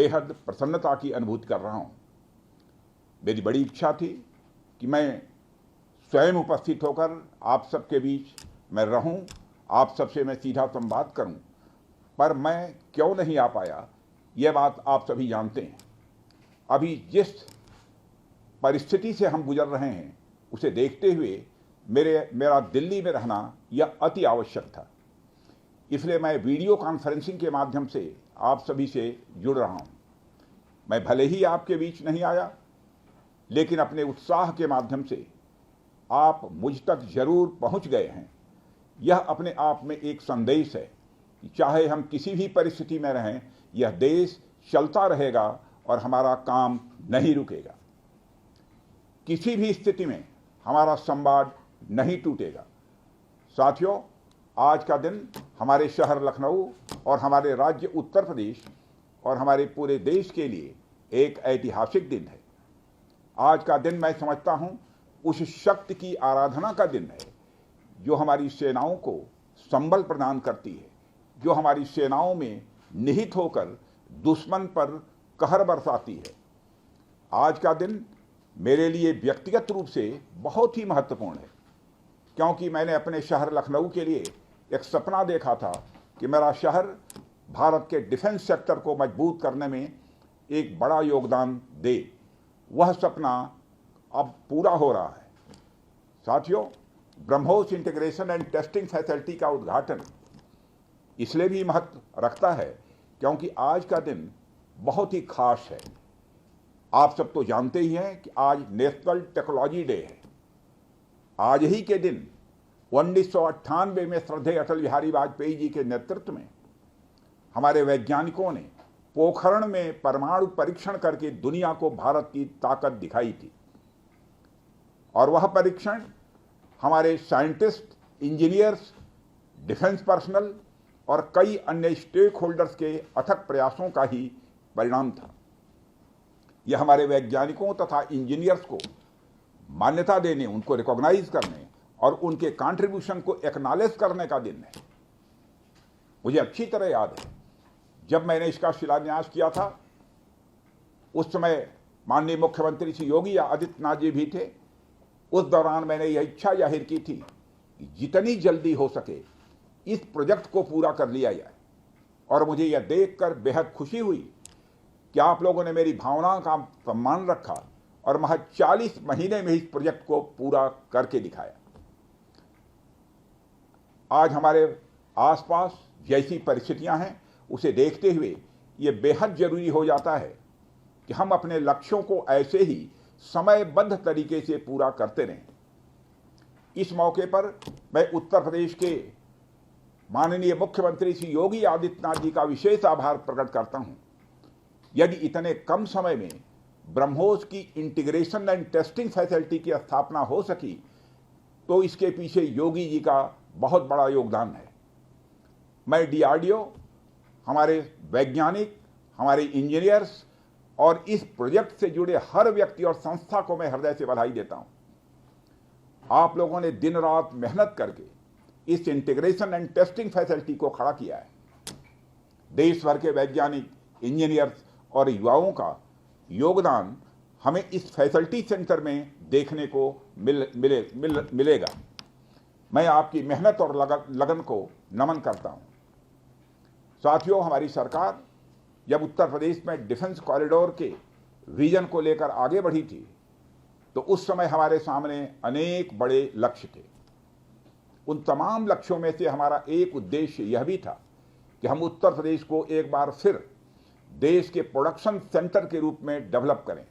बेहद प्रसन्नता की अनुभूति कर रहा हूँ। मेरी बड़ी इच्छा थी कि मैं स्वयं उपस्थित होकर आप सबके बीच मैं रहूं, आप सबसे मैं सीधा संवाद करूं, पर मैं क्यों नहीं आ पाया यह बात आप सभी जानते हैं। अभी जिस परिस्थिति से हम गुजर रहे हैं उसे देखते हुए मेरा दिल्ली में रहना यह अति आवश्यक था। इसलिए मैं वीडियो कॉन्फ्रेंसिंग के माध्यम से आप सभी से जुड़ रहा हूं। मैं भले ही आपके बीच नहीं आया, लेकिन अपने उत्साह के माध्यम से आप मुझ तक जरूर पहुंच गए हैं। यह अपने आप में एक संदेश है कि चाहे हम किसी भी परिस्थिति में रहें, यह देश चलता रहेगा और हमारा काम नहीं रुकेगा। किसी भी स्थिति में हमारा संवाद नहीं टूटेगा। साथियों, आज का दिन हमारे शहर लखनऊ और हमारे राज्य उत्तर प्रदेश और हमारे पूरे देश के लिए एक ऐतिहासिक दिन है। आज का दिन मैं समझता हूं उस शक्ति की आराधना का दिन है जो हमारी सेनाओं को संबल प्रदान करती है, जो हमारी सेनाओं में निहित होकर दुश्मन पर कहर बरसाती है। आज का दिन मेरे लिए व्यक्तिगत रूप से बहुत ही महत्वपूर्ण है, क्योंकि मैंने अपने शहर लखनऊ के लिए एक सपना देखा था कि मेरा शहर भारत के डिफेंस सेक्टर को मजबूत करने में एक बड़ा योगदान दे। वह सपना अब पूरा हो रहा है। साथियों, BrahMos integration and testing facility का उद्घाटन इसलिए भी महत्व रखता है क्योंकि आज का दिन बहुत ही खास है। आप सब तो जानते ही हैं कि आज नेशनल टेक्नोलॉजी डे है। आज ही के दिन 1998 में श्रद्धेय अटल बिहारी वाजपेयी जी के नेतृत्व में हमारे वैज्ञानिकों ने पोखरण में परमाणु परीक्षण करके दुनिया को भारत की ताकत दिखाई थी। और वह परीक्षण हमारे साइंटिस्ट, इंजीनियर्स, डिफेंस पर्सनल और कई अन्य स्टेक होल्डर्स के अथक प्रयासों का ही परिणाम था। यह हमारे वैज्ञानिकों तथा इंजीनियर्स को मान्यता देने, उनको रिकॉग्नाइज करने और उनके कंट्रीब्यूशन को एक्नॉलेज करने का दिन है। मुझे अच्छी तरह याद है जब मैंने इसका शिलान्यास किया था, उस समय माननीय मुख्यमंत्री श्री योगी आदित्यनाथ जी भी थे। उस दौरान मैंने यह इच्छा जाहिर की थी कि जितनी जल्दी हो सके इस प्रोजेक्ट को पूरा कर लिया जाए। और मुझे यह देखकर बेहद खुशी हुई कि आप लोगों ने मेरी भावना का सम्मान रखा और महज 40 महीने में इस प्रोजेक्ट को पूरा करके दिखाया। आज हमारे आसपास जैसी परिस्थितियां हैं उसे देखते हुए ये बेहद जरूरी हो जाता है कि हम अपने लक्ष्यों को ऐसे ही समयबद्ध तरीके से पूरा करते रहें। इस मौके पर मैं उत्तर प्रदेश के माननीय मुख्यमंत्री श्री योगी आदित्यनाथ जी का विशेष आभार प्रकट करता हूं। यदि इतने कम समय में ब्रह्मोस की इंटीग्रेशन एंड टेस्टिंग फैसिलिटी की स्थापना हो सकी तो इसके पीछे योगी जी का बहुत बड़ा योगदान है। मैं डीआरडीओ, हमारे वैज्ञानिक, हमारे इंजीनियर्स और इस प्रोजेक्ट से जुड़े हर व्यक्ति और संस्था को मैं हृदय से बधाई देता हूं। आप लोगों ने दिन रात मेहनत करके इस इंटीग्रेशन एंड टेस्टिंग फैसिलिटी को खड़ा किया है। देश भर के वैज्ञानिक, इंजीनियर्स और युवाओं का योगदान हमें इस फैसिलिटी सेंटर में देखने को मिलेगा। मैं आपकी मेहनत और लगन को नमन करता हूं। साथियों, हमारी सरकार जब उत्तर प्रदेश में डिफेंस कॉरिडोर के विजन को लेकर आगे बढ़ी थी तो उस समय हमारे सामने अनेक बड़े लक्ष्य थे। उन तमाम लक्ष्यों में से हमारा एक उद्देश्य यह भी था कि हम उत्तर प्रदेश को एक बार फिर देश के प्रोडक्शन सेंटर के रूप में डेवलप करें।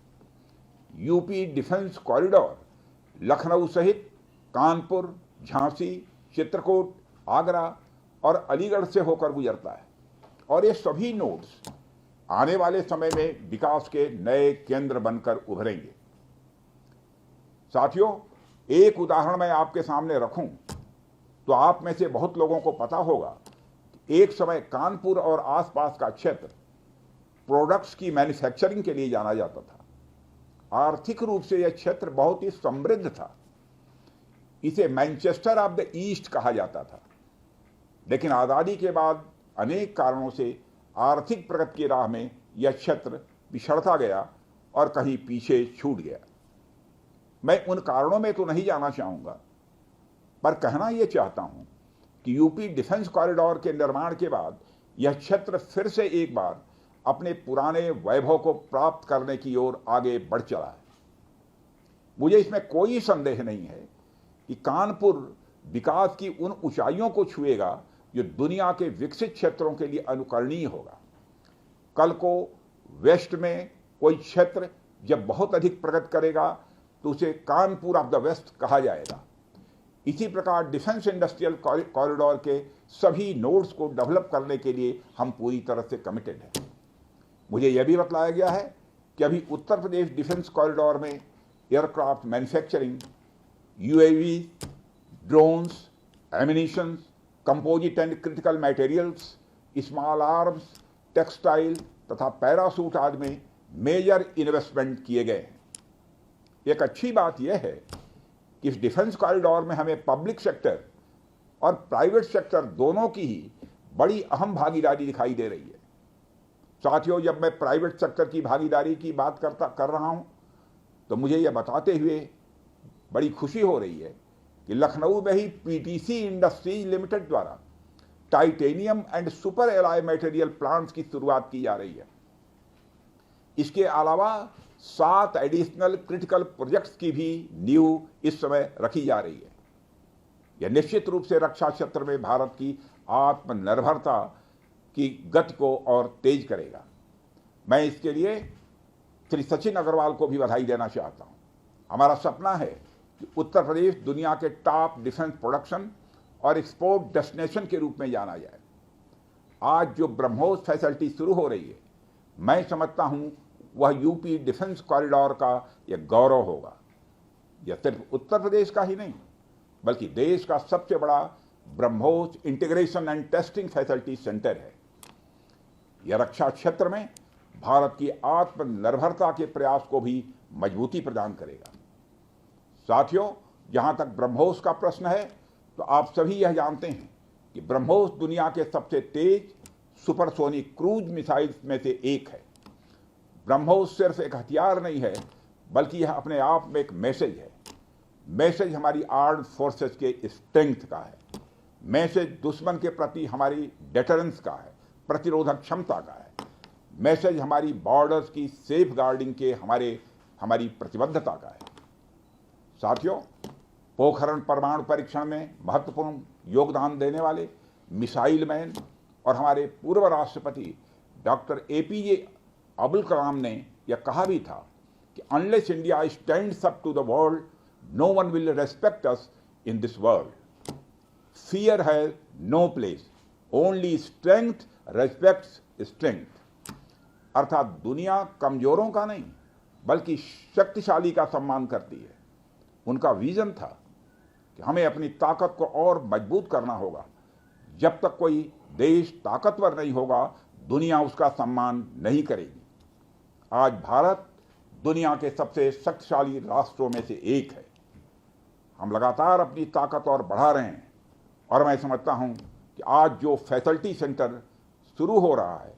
यूपी डिफेंस कॉरिडोर लखनऊ सहित कानपुर, झांसी, चित्रकूट, आगरा और अलीगढ़ से होकर गुजरता है और ये सभी नोड्स आने वाले समय में विकास के नए केंद्र बनकर उभरेंगे। साथियों, एक उदाहरण मैं आपके सामने रखूं तो आप में से बहुत लोगों को पता होगा कि एक समय कानपुर और आसपास का क्षेत्र प्रोडक्ट्स की मैन्युफैक्चरिंग के लिए जाना जाता था। आर्थिक रूप से यह क्षेत्र बहुत ही समृद्ध था। इसे मैनचेस्टर ऑफ द ईस्ट कहा जाता था। लेकिन आज़ादी के बाद अनेक कारणों से आर्थिक प्रगति की राह में यह क्षेत्र पिछड़ता गया और कहीं पीछे छूट गया। मैं उन कारणों में तो नहीं जाना चाहूँगा, पर कहना यह चाहता हूँ कि यूपी डिफेंस कॉरिडोर के निर्माण के बाद यह क्षेत्र फिर से एक बार अपने पुराने वैभव को प्राप्त करने की ओर आगे बढ़ चला है। मुझे इसमें कोई संदेह नहीं है कि कानपुर विकास की उन ऊंचाइयों को छुएगा जो दुनिया के विकसित क्षेत्रों के लिए अनुकरणीय होगा। कल को वेस्ट में कोई क्षेत्र जब बहुत अधिक प्रगति करेगा तो उसे कानपुर ऑफ द वेस्ट कहा जाएगा। इसी प्रकार डिफेंस इंडस्ट्रियल कॉरिडोर के सभी नोड्स को डेवलप करने के लिए हम पूरी तरह से कमिटेड हैं। मुझे यह भी बतलाया गया है कि अभी उत्तर प्रदेश डिफेंस कॉरिडोर में aircraft manufacturing, UAV, drones, ammunitions, composite and critical materials, small arms, textile तथा पैरासूट आदि में मेजर इन्वेस्टमेंट किए गए हैं। एक अच्छी बात यह है कि इस डिफेंस कॉरिडोर में हमें पब्लिक सेक्टर और प्राइवेट सेक्टर दोनों की ही बड़ी अहम भागीदारी दिखाई दे रही है। साथियों, जब मैं प्राइवेट सेक्टर की भागीदारी की बात कर रहा हूं तो मुझे यह बताते हुए बड़ी खुशी हो रही है कि लखनऊ में ही पीटीसी इंडस्ट्रीज लिमिटेड द्वारा titanium and super alloy material plants की शुरुआत की जा रही है। इसके अलावा 7 एडिशनल क्रिटिकल प्रोजेक्ट्स की भी नींव इस समय रखी जा रही है। यह निश्चित रूप से रक्षा क्षेत्र में भारत की आत्मनिर्भरता की गति को और तेज करेगा। मैं इसके लिए श्री सचिन अग्रवाल को भी बधाई देना चाहता हूं। हमारा सपना है कि उत्तर प्रदेश दुनिया के टॉप डिफेंस प्रोडक्शन और एक्सपोर्ट डेस्टिनेशन के रूप में जाना जाए। आज जो ब्रह्मोस फैसिलिटी शुरू हो रही है, मैं समझता हूं वह यूपी डिफेंस कॉरिडोर का यह गौरव होगा। यह सिर्फ उत्तर प्रदेश का ही नहीं बल्कि देश का सबसे बड़ा BrahMos integration and testing facility centre है। यह रक्षा क्षेत्र में भारत की आत्मनिर्भरता के प्रयास को भी मजबूती प्रदान करेगा। साथियों, जहां तक ब्रह्मोस का प्रश्न है तो आप सभी यह जानते हैं कि ब्रह्मोस दुनिया के सबसे तेज सुपरसोनिक क्रूज मिसाइल्स में से एक है। ब्रह्मोस सिर्फ एक हथियार नहीं है बल्कि यह अपने आप में एक मैसेज है। मैसेज हमारी आर्म्ड फोर्सेस के स्ट्रेंथ का है। मैसेज दुश्मन के प्रति हमारी डेटरेंस का है, प्रतिरोधक क्षमता का है। मैसेज हमारी बॉर्डर्स की सेफ गार्डिंग के हमारी प्रतिबद्धता का है। साथियों, पोखरण परमाणु परीक्षण में महत्वपूर्ण योगदान देने वाले मिसाइल मैन और हमारे पूर्व राष्ट्रपति डॉक्टर एपीजे अब्दुल कलाम ने यह कहा भी था कि unless India stands up to the world, no one will respect us in this world. Fear has no place, only strength respects strength. अर्थात दुनिया कमजोरों का नहीं बल्कि शक्तिशाली का सम्मान करती है। उनका विजन था कि हमें अपनी ताकत को और मजबूत करना होगा। जब तक कोई देश ताकतवर नहीं होगा, दुनिया उसका सम्मान नहीं करेगी। आज भारत दुनिया के सबसे शक्तिशाली राष्ट्रों में से एक है। हम लगातार अपनी ताकत और बढ़ा रहे हैं और मैं समझता हूं कि आज जो फैसिलिटी सेंटर शुरू हो रहा है,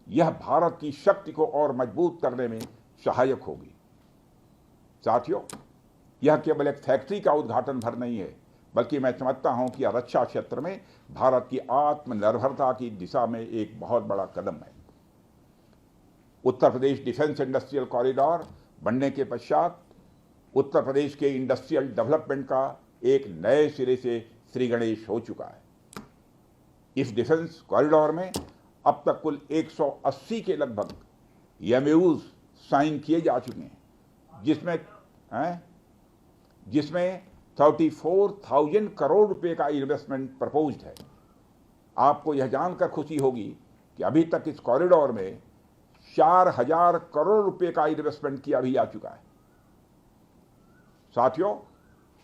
यह भारत की शक्ति को और मजबूत करने में सहायक होगी। साथियों, यह केवल एक फैक्ट्री का उद्घाटन भर नहीं है बल्कि मैं समझता हूं कि यह रक्षा क्षेत्र में भारत की आत्मनिर्भरता की दिशा में एक बहुत बड़ा कदम है। उत्तर प्रदेश डिफेंस इंडस्ट्रियल कॉरिडोर बनने के पश्चात उत्तर प्रदेश के इंडस्ट्रियल डेवलपमेंट का एक नए सिरे से श्री गणेश हो चुका है। इस डिफेंस कॉरिडोर में अब तक कुल 180 के लगभग एमओयूज साइन किए जा चुके हैं, जिसमें 34,000 करोड़ रुपए का इन्वेस्टमेंट प्रपोज्ड है। आपको यह जानकर खुशी होगी कि अभी तक इस कॉरिडोर में 4,000 करोड़ रुपए का इन्वेस्टमेंट किया भी जा चुका है। साथियों,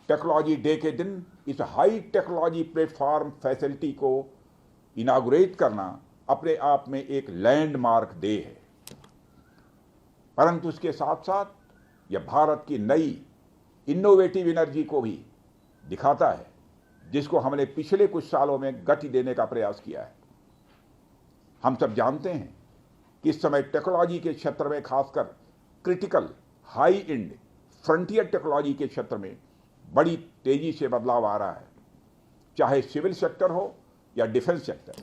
टेक्नोलॉजी डे के दिन इस हाई टेक्नोलॉजी प्लेटफॉर्म फैसिलिटी को इनागुरेट करना अपने आप में एक लैंडमार्क डे है, परंतु इसके साथ साथ यह भारत की नई इनोवेटिव एनर्जी को भी दिखाता है, जिसको हमने पिछले कुछ सालों में गति देने का प्रयास किया है। हम सब जानते हैं कि इस समय टेक्नोलॉजी के क्षेत्र में, खासकर critical high and frontier technology के क्षेत्र में बड़ी तेजी से बदलाव आ रहा है। चाहे सिविल सेक्टर हो या डिफेंस सेक्टर,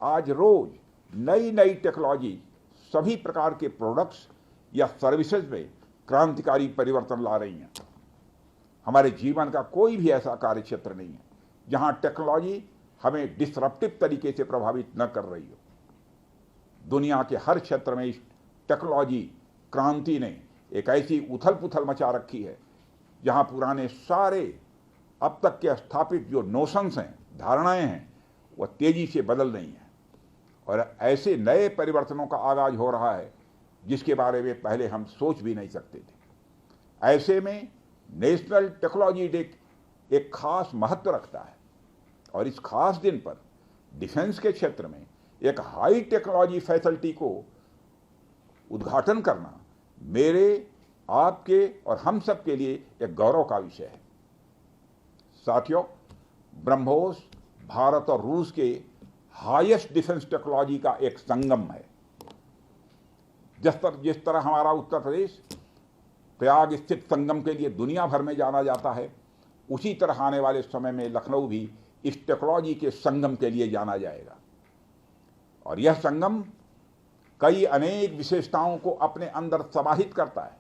आज रोज नई नई टेक्नोलॉजी सभी प्रकार के प्रोडक्ट्स या सर्विसेज में क्रांतिकारी परिवर्तन ला रही हैं। हमारे जीवन का कोई भी ऐसा कार्य क्षेत्र नहीं है जहां टेक्नोलॉजी हमें डिसरप्टिव तरीके से प्रभावित न कर रही हो। दुनिया के हर क्षेत्र में इस टेक्नोलॉजी क्रांति ने एक ऐसी उथल पुथल मचा रखी है जहां पुराने सारे अब तक के स्थापित जो नोशंस हैं, धारणाएं हैं, वह तेजी से बदल रही हैं और ऐसे नए परिवर्तनों का आगाज हो रहा है जिसके बारे में पहले हम सोच भी नहीं सकते थे। ऐसे में नेशनल टेक्नोलॉजी डे एक खास महत्व रखता है और इस खास दिन पर डिफेंस के क्षेत्र में एक हाई टेक्नोलॉजी फैसिलिटी को उद्घाटन करना मेरे, आपके और हम सब के लिए एक गौरव का विषय है। साथियों, ब्रह्मोस भारत और रूस के हाईएस्ट डिफेंस टेक्नोलॉजी का एक संगम है। जिस तरह हमारा उत्तर प्रदेश प्रयाग स्थित संगम के लिए दुनिया भर में जाना जाता है, उसी तरह आने वाले समय में लखनऊ भी इस टेक्नोलॉजी के संगम के लिए जाना जाएगा और यह संगम कई अनेक विशेषताओं को अपने अंदर समाहित करता है।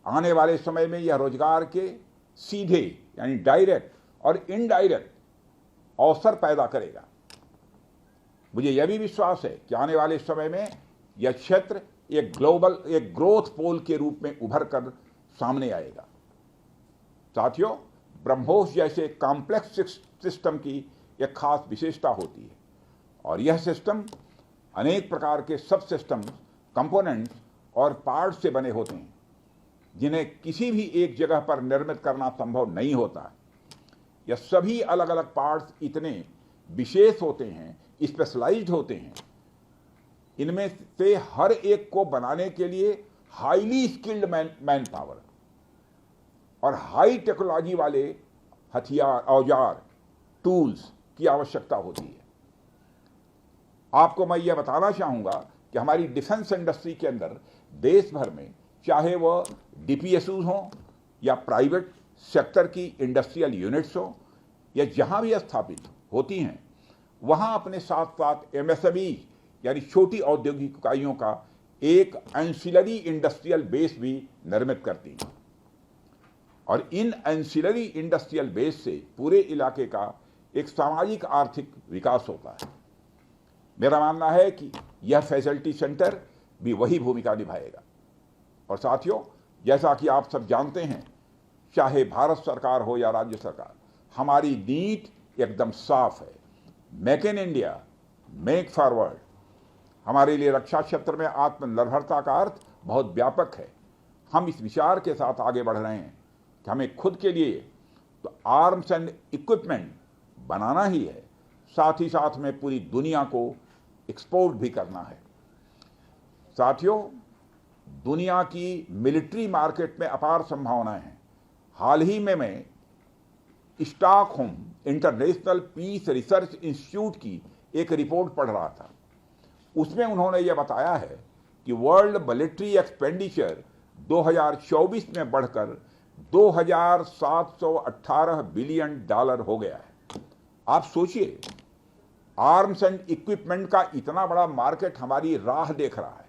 आने वाले समय में यह रोजगार के सीधे यानी डायरेक्ट और इनडायरेक्ट अवसर पैदा करेगा। मुझे यह भी विश्वास है कि आने वाले समय में यह क्षेत्र एक ग्रोथ पोल के रूप में उभर कर सामने आएगा। साथियों, ब्रह्मोस जैसे कॉम्प्लेक्स सिस्टम की एक खास विशेषता होती है और यह सिस्टम अनेक प्रकार के सब सिस्टम, कंपोनेंट्स और पार्ट्स से बने होते हैं जिन्हें किसी भी एक जगह पर निर्मित करना संभव नहीं होता। यह सभी अलग अलग पार्ट्स इतने विशेष होते हैं, स्पेशलाइज्ड होते हैं, इनमें से हर एक को बनाने के लिए हाईली स्किल्ड मैन पावर और हाई टेक्नोलॉजी वाले हथियार, औजार, टूल्स की आवश्यकता होती है। आपको मैं यह बताना चाहूंगा कि हमारी डिफेंस इंडस्ट्री के अंदर देश भर में, चाहे वह डीपीएसयू हो या प्राइवेट सेक्टर की इंडस्ट्रियल यूनिट्स हो या जहां भी स्थापित होती हैं, वहां अपने साथ साथ एमएसएमई यानी छोटी औद्योगिक इकाइयों का एक एंसिलरी इंडस्ट्रियल बेस भी निर्मित करती हैं और इन एंसिलरी इंडस्ट्रियल बेस से पूरे इलाके का एक सामाजिक आर्थिक विकास होता है। मेरा मानना है कि यह फैसिलिटी सेंटर भी वही भूमिका निभाएगा। और साथियों, जैसा कि आप सब जानते हैं, चाहे भारत सरकार हो या राज्य सरकार, हमारी नीति एकदम साफ है। Make in India, make forward. हमारे लिए रक्षा क्षेत्र में आत्मनिर्भरता का अर्थ बहुत व्यापक है। हम इस विचार के साथ आगे बढ़ रहे हैं कि हमें खुद के लिए तो आर्म्स एंड इक्विपमेंट बनाना ही है, साथ ही साथ में पूरी दुनिया को एक्सपोर्ट भी करना है। साथियों, दुनिया की मिलिट्री मार्केट में अपार संभावनाएं हैं। हाल ही में मैं Stockholm International Peace Research Institute की एक रिपोर्ट पढ़ रहा था। उसमें उन्होंने यह बताया है कि वर्ल्ड मिलिट्री एक्सपेंडिचर 2024 में बढ़कर $2,718 बिलियन हो गया है। आप सोचिए, आर्म्स एंड इक्विपमेंट का इतना बड़ा मार्केट हमारी राह देख रहा है।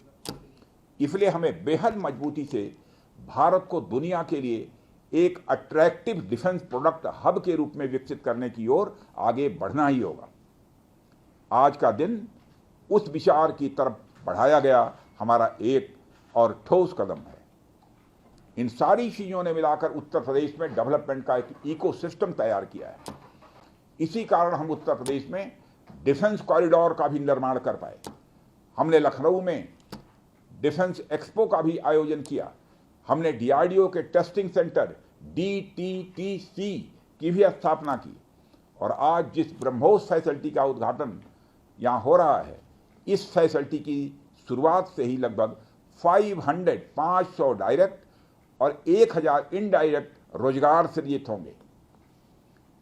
इसलिए हमें बेहद मजबूती से भारत को दुनिया के लिए एक अट्रैक्टिव डिफेंस प्रोडक्ट हब के रूप में विकसित करने की ओर आगे बढ़ना ही होगा। आज का दिन उस विचार की तरफ बढ़ाया गया हमारा एक और ठोस कदम है। इन सारी चीजों ने मिलाकर उत्तर प्रदेश में डेवलपमेंट का एक इकोसिस्टम तैयार किया है। इसी कारण हम उत्तर प्रदेश में डिफेंस कॉरिडोर का भी निर्माण कर पाए। हमने लखनऊ में डिफेंस एक्सपो का भी आयोजन किया। हमने डीआरडीओ के टेस्टिंग सेंटर DTTC की भी स्थापना की और आज जिस ब्रह्मोस फैसिलिटी का उद्घाटन यहाँ हो रहा है, इस फैसिलिटी की शुरुआत से ही लगभग 500 डायरेक्ट और 1000 इनडायरेक्ट रोजगार सृजित होंगे।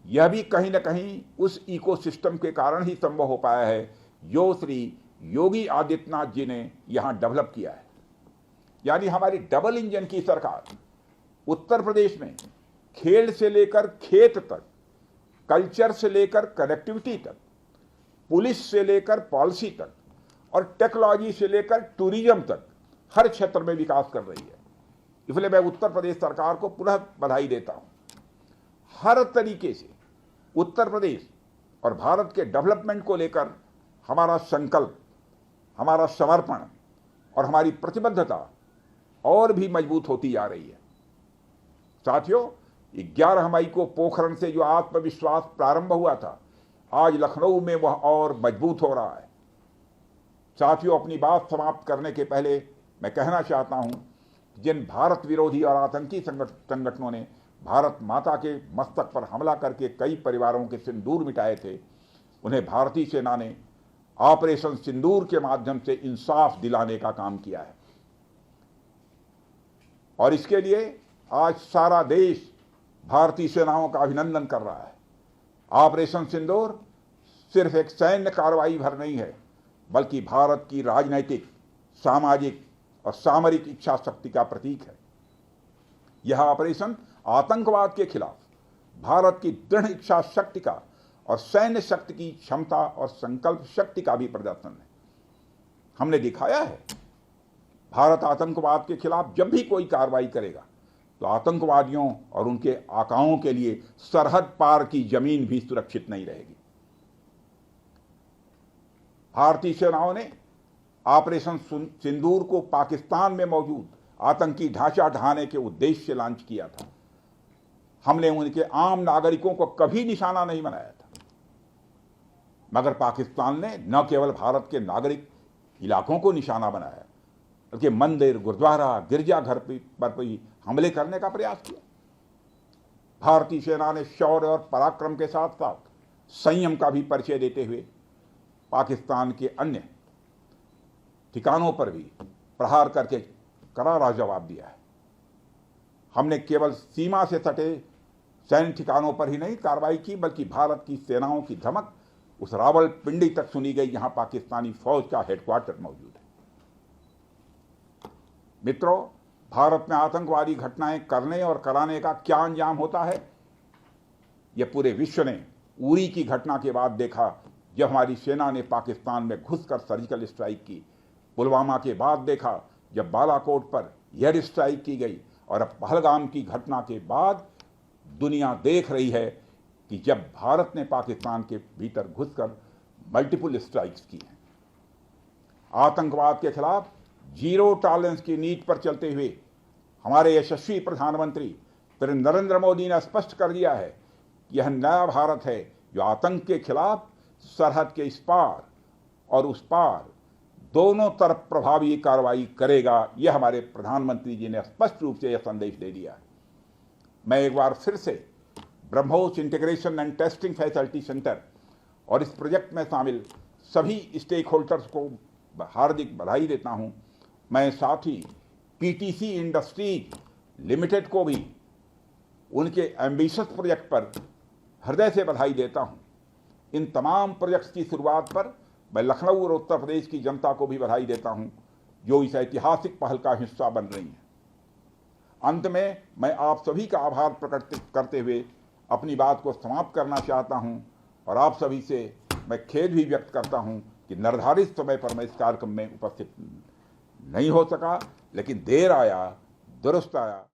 यह भी कहीं न कहीं उस इकोसिस्टम के कारण ही संभव हो पाया है जो श्री योगी आदित्यनाथ जी ने यहां डेवलप किया है। यानी हमारी डबल इंजन की सरकार उत्तर प्रदेश में खेल से लेकर खेत तक, कल्चर से लेकर कनेक्टिविटी तक, पुलिस से लेकर पॉलिसी तक और टेक्नोलॉजी से लेकर टूरिज्म तक हर क्षेत्र में विकास कर रही है। इसलिए मैं उत्तर प्रदेश सरकार को पुनः बधाई देता हूं। हर तरीके से उत्तर प्रदेश और भारत के डेवलपमेंट को लेकर हमारा संकल्प, हमारा समर्पण और हमारी प्रतिबद्धता और भी मजबूत होती जा रही है। साथियों, 11 मई को पोखरण से जो आत्मविश्वास प्रारंभ हुआ था, आज लखनऊ में वह और मजबूत हो रहा है। साथियों, अपनी बात समाप्त करने के पहले मैं कहना चाहता हूं, जिन भारत विरोधी और आतंकी संगठनों ने भारत माता के मस्तक पर हमला करके कई परिवारों के सिंदूर मिटाए थे, उन्हें भारतीय सेना ने ऑपरेशन सिंदूर के माध्यम से इंसाफ दिलाने का काम किया है। और इसके लिए आज सारा देश भारतीय सेनाओं का अभिनंदन कर रहा है। ऑपरेशन सिंदूर सिर्फ एक सैन्य कार्रवाई भर नहीं है, बल्कि भारत की राजनैतिक, सामाजिक और सामरिक इच्छा शक्ति का प्रतीक है। यह ऑपरेशन आतंकवाद के खिलाफ भारत की दृढ़ इच्छा शक्ति का और सैन्य शक्ति की क्षमता और संकल्प शक्ति का भी प्रदर्शन है। हमने दिखाया है, भारत आतंकवाद के खिलाफ जब भी कोई कार्रवाई करेगा तो आतंकवादियों और उनके आकाओं के लिए सरहद पार की जमीन भी सुरक्षित नहीं रहेगी। भारतीय सेनाओं ने ऑपरेशन सिंदूर को पाकिस्तान में मौजूद आतंकी ढांचा ढहाने के उद्देश्य से लॉन्च किया था। हमने उनके आम नागरिकों को कभी निशाना नहीं बनाया था, मगर पाकिस्तान ने न केवल भारत के नागरिक इलाकों को निशाना बनाया, बल्कि मंदिर, गुरुद्वारा, गिरजाघर पर भी हमले करने का प्रयास किया। भारतीय सेना ने शौर्य और पराक्रम के साथ साथ संयम का भी परिचय देते हुए पाकिस्तान के अन्य ठिकानों पर भी प्रहार करके करारा जवाब दिया है। हमने केवल सीमा से सटे सैन्य ठिकानों पर ही नहीं कार्रवाई की, बल्कि भारत की सेनाओं की धमक उस रावलपिंडी तक सुनी गई जहां पाकिस्तानी फौज का हेडक्वार्टर मौजूद है। मित्रों, भारत में आतंकवादी घटनाएं करने और कराने का क्या अंजाम होता है, यह पूरे विश्व ने उरी की घटना के बाद देखा, जब हमारी सेना ने पाकिस्तान में घुसकर सर्जिकल स्ट्राइक की। पुलवामा के बाद देखा, जब बालाकोट पर एयर स्ट्राइक की गई, और अब पहलगाम की घटना के बाद दुनिया देख रही है कि जब भारत ने पाकिस्तान के भीतर घुसकर मल्टीपल स्ट्राइक्स की हैं। आतंकवाद के खिलाफ जीरो टॉलरेंस की नीति पर चलते हुए हमारे यशस्वी प्रधानमंत्री श्री नरेंद्र मोदी ने स्पष्ट कर दिया है कि यह नया भारत है जो आतंक के खिलाफ सरहद के इस पार और उस पार दोनों तरफ प्रभावी कार्रवाई करेगा। यह हमारे प्रधानमंत्री जी ने स्पष्ट रूप से यह संदेश दे दिया है। मैं एक बार फिर से BrahMos integration and testing facility centre और इस प्रोजेक्ट में शामिल सभी स्टेक होल्डर्स को हार्दिक बधाई देता हूं। मैं साथ ही पीटीसी इंडस्ट्रीज लिमिटेड को भी उनके एम्बिशियस प्रोजेक्ट पर हृदय से बधाई देता हूं। इन तमाम प्रोजेक्ट्स की शुरुआत पर मैं लखनऊ और उत्तर प्रदेश की जनता को भी बधाई देता हूं, जो इस ऐतिहासिक पहल का हिस्सा बन रही है। अंत में मैं आप सभी का आभार प्रकट करते हुए अपनी बात को समाप्त करना चाहता हूं, और आप सभी से मैं खेद भी व्यक्त करता हूं कि निर्धारित समय पर मैं इस कार्यक्रम में उपस्थित नहीं हो सका, लेकिन देर आया दुरुस्त आया।